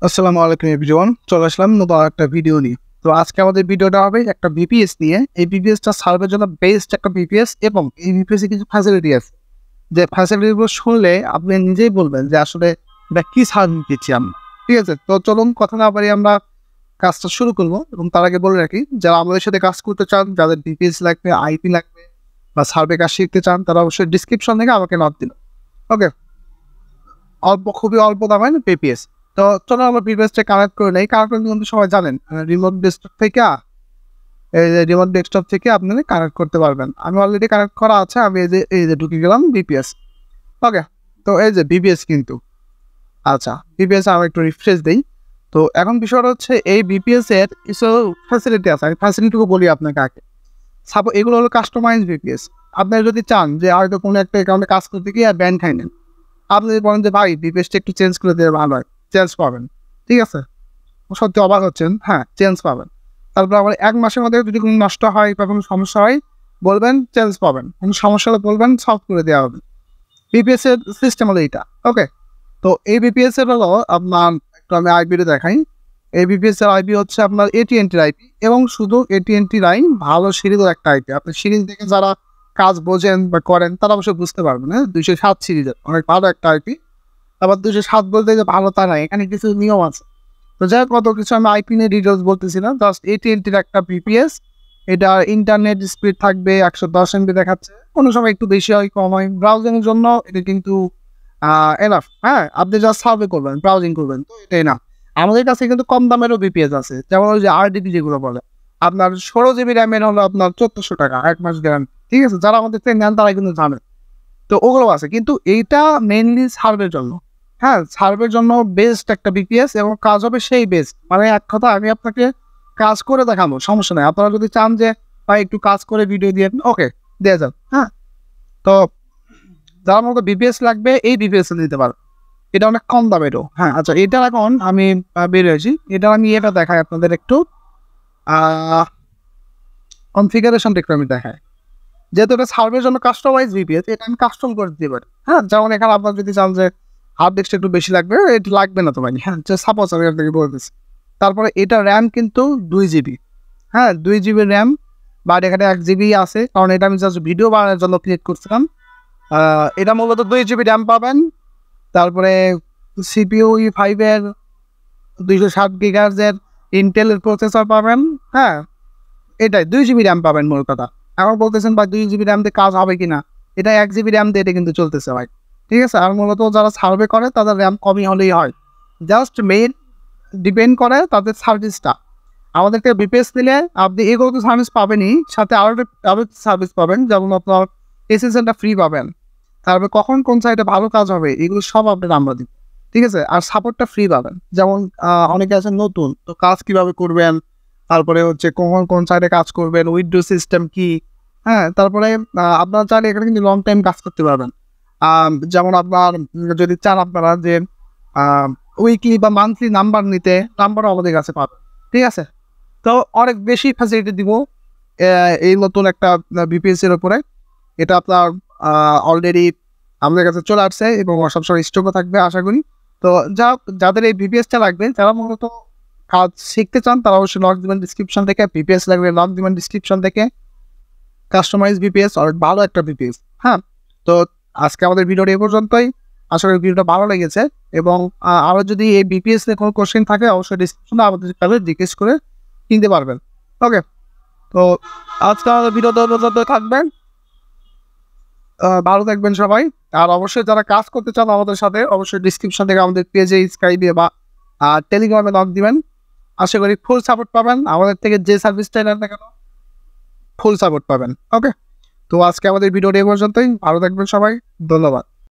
আসসালামু আলাইকুম এভরিওয়ান, চলে আসলাম নতুন একটা ভিডিও নিয়ে। তো আজকে আমাদের ভিডিওটা হবে একটা বিপিএস নিয়ে। এই বিপিএসটা সার্ভের জন্য বেস্ট একটা বিপিএস এবং এই বিপিএস এ কিছু ফ্যাসিলিটি আছে, যে ফ্যাসিলিটিগুলো শুনলে আপনি নিজেই বলবেন যে আসলে এটা কি সার্ভিস দিচ্ছি আমি। ঠিক আছে, তো চলুন কথা না বাড়িয়ে আমরা কাজটা শুরু করবো। এবং তার আগে বলে রাখি, যারা আমাদের সাথে কাজ করতে চান, যাদের বিপিএস লাগবে, আইপি লাগবে বা সার্ভে কাজ শিখতে চান, তারা অবশ্যই ডিসক্রিপশন থেকে আমাকে নক দিন। ওকে, খুবই অল্প দামের বিপিএস। তো চলো আমরা বিপিএসটা কানেক্ট করে নেই। কানেক্ট করতে কিন্তু সবাই জানেন রিমোট ডেস্কটপ থেকে এই যে রিমোট ডেস্কটপ থেকে আপনি কানেক্ট করতে পারবেন। আমি অলরেডি কানেক্ট করা আছে। আমি এই যে ঢুকে গেলাম বিপিএস। ওকে, তো এই যে বিপিএস কিন্তু আচ্ছা, বিপিএস আমি একটু রিফ্রেশ দিই। তো এখন বিষয়টা হচ্ছে এই বিপিএস এর কিছু ফ্যাসিলিটি আছে। আমি ফ্যাসিলিটিও বলি আপনাকে আগে। সাপোজ এগুলো হলো কাস্টমাইজ বিপিএস। আপনি যদি চান যে হয়তো কোনো একটা অ্যাকাউন্টে কাজ করতে গিয়ে ব্যান্ড খাই নেন, আপনি যদি বলেন যে ভাই বিপিএসটা একটু চেঞ্জ করে দিলে ভালো হয়, চেঞ্জ পাবেন। ঠিক আছে, সত্যি অবাক হচ্ছেন, হ্যাঁ চেঞ্জ পাবেন। তারপর আবার 1 মাসের মধ্যে যদি কোনো নষ্ট হয় বা কোনো সমস্যা হয় বলবেন, চেঞ্জ পাবেন। কোনো সমস্যা হলে বলবেন, সলভ করে দেওয়া হবে। বিপিএস এর সিস্টেম হলো এইটা। ওকে, তো এই বিপিএস এর হলো আপনার একটু আমি আইপিটা দেখাই। এই বিপিএস এর আইপি হচ্ছে আপনার এটিএনটির আইপি, এবং শুধু এটিএনটি লাইন, ভালো সিরিজের একটা আইপি। আপনি সিরিজ দেখে যারা কাজ বোঝেন বা করেন তারা অবশ্যই বুঝতে পারবেন। হ্যাঁ, 207 সিরিজের অনেক ভালো একটা আইপি। আবার 207 বলতে যে ভালো তা নাই, এখানে কিছু নিয়ম আছে। তো যাই হোক, কত কিছু আমি আইপি নিয়ে ডিটেলস বলতেছি না, জাস্ট এটিএনটির একটা বিপিএস। এটা ইন্টারনেট স্পিড থাকবে 110 MB দেখাচ্ছে, কোনো সময় একটু বেশি হয় কম হয়। ব্রাউজিংয়ের জন্য এটা কিন্তু এনাফ। হ্যাঁ, আপনি জাস্ট সার্ভে করবেন, ব্রাউজিং করবেন, তো এটাই না। আমাদের কাছে কিন্তু কম দামেরও বিপিএস আছে, যেমন ওই যে আরডিপি যেগুলো বলে। আপনার 16 GB র্যামের হলো আপনার 1400 টাকা, 1 মাস গ্যারান্টি। ঠিক আছে, যারা আমাদের থেকে নেন তারা কিন্তু জানে। তো ওগুলো আছে, কিন্তু এইটা মেইনলি সার্ভের জন্য। হ্যাঁ, সার্ভের জন্য বেস্ট একটা বিপিএস, এবং কাজ হবে সেই বেস্ট। মানে এক কথা, আমি আপনাকে কাজ করে দেখাবো, সমস্যা নেই। আপনারা যদি চান যে ভাই একটু কাজ করে ভিডিও দিয়ে, ওকে দিয়ে যান। হ্যাঁ, তো যার মতো বিপিএস লাগবে এই বিপিএস দিতে পারো। এটা অনেক কম দামেরও। হ্যাঁ, আচ্ছা, এটা এখন আমি বের হয়েছি। এটা আমি এটা দেখাই আপনাদের একটু কনফিগারেশনটা একটু আমি দেখাই। যেহেতু এটা সার্ভের জন্য কাস্টমাইজ বিপিএস, এটা আমি কাস্টম করে দিতে পারি। হ্যাঁ, যেমন এখানে আপনার যদি চান যে হার্ড ডিস্কটা একটু বেশি লাগবে, এটা লাগবে না তোমার। হ্যাঁ, সাপোজ আমি আপনাকে বলে দিচ্ছি। তারপরে এটা র্যাম কিন্তু 2 GB। হ্যাঁ, 2 GB র্যাম, বাট এখানে 1 GB আছে, কারণ এটা আমি জাস্ট ভিডিও বানানোর জন্য ক্রিয়েট করছিলাম। এটা মূলত 2 GB র্যাম পাবেন। তারপরে সিপিইউ i5 এর 260 GHz এর ইন্টেলের প্রসেসর পাবেন। হ্যাঁ, এটাই 2 GB র্যাম পাবেন মোট কথা। এখন বলতেছেন ভাই 2 GB র্যাম দিয়ে কাজ হবে কিনা, এটা 1 GB র্যাম দিয়ে এটা কিন্তু চলতেছে ভাই। ঠিক আছে, আর মূলত যারা সার্ভে করে তাদের র্যাম কমই হলেই হয়। জাস্ট মেইন ডিপেন্ড করে তাদের সার্ভিসটা। আমাদেরকে বিপিএস নিলে আপনি এগুলো তো সার্ভিস পাবেনই, সাথে আরও সার্ভিস পাবেন, যেমন আপনার এসএসএলটা ফ্রি পাবেন। তারপরে কখন কোন সাইডে ভালো কাজ হবে এগুলো সব আপনার আমরা দিব। ঠিক আছে, আর সাপোর্টটা ফ্রি পাবেন। যেমন অনেকে আছেন নতুন, তো কাজ কিভাবে করবেন, তারপরে হচ্ছে কখন কোন সাইডে কাজ করবেন, উইন্ডো সিস্টেম কি। হ্যাঁ, তারপরে আপনারা চাইলে এখানে কিন্তু লং টাইম কাজ করতে পারবেন। যেমন আপনার যদি চান আপনারা যে উইকলি বা মান্থলি নাম্বার নিতে, নাম্বারও আমাদের কাছে পাবেন। ঠিক আছে, তো অনেক বেশি ফ্যাসিলিটি দিব এই নতুন একটা বিপিএস এর উপরে। এটা আপনার অলরেডি আমাদের কাছে চলে আসছে এবং সবসময় স্টকও থাকবে আশা করি। তো যাদের এই বিপিএসটা লাগবে, যারা মূলত কাজ শিখতে চান, তারা অবশ্যই লক দিবেন ডিসক্রিপশন থেকে। বিপিএস লাগবে, লক দিবেন ডিসক্রিপশন থেকে। কাস্টমাইজ বিপিএস অনেক ভালো একটা বিপিএস। হ্যাঁ, তো আজকে আমাদের ভিডিওটা এই পর্যন্তই। আশা করি ভিডিওটা ভালো লেগেছে, এবং আরও যদি এই বিপিএস নিয়ে কোনো কোশ্চেন থাকে অবশ্যই ডিসক্রিপশনে আমাদের কাছে জিজ্ঞেস করে কিনতে পারবেন। ওকে, তো আজকে আমাদের ভিডিওটা পর্যন্ত থাকবেন। ভালো থাকবেন সবাই। আর অবশ্যই যারা কাজ করতে চান আমাদের সাথে, অবশ্যই ডিসক্রিপশন থেকে আমাদের পেজে, স্কাইপে বা টেলিগ্রামে লক দিবেন। আশা করি ফুল সাপোর্ট পাবেন। আমাদের থেকে যে সার্ভিসটাই নেন না কেন, ফুল সাপোর্ট পাবেন। ওকে, তো আজকে আমাদের ভিডিওটা এই পর্যন্তই। ভালো থাকবেন সবাই, ধন্যবাদ।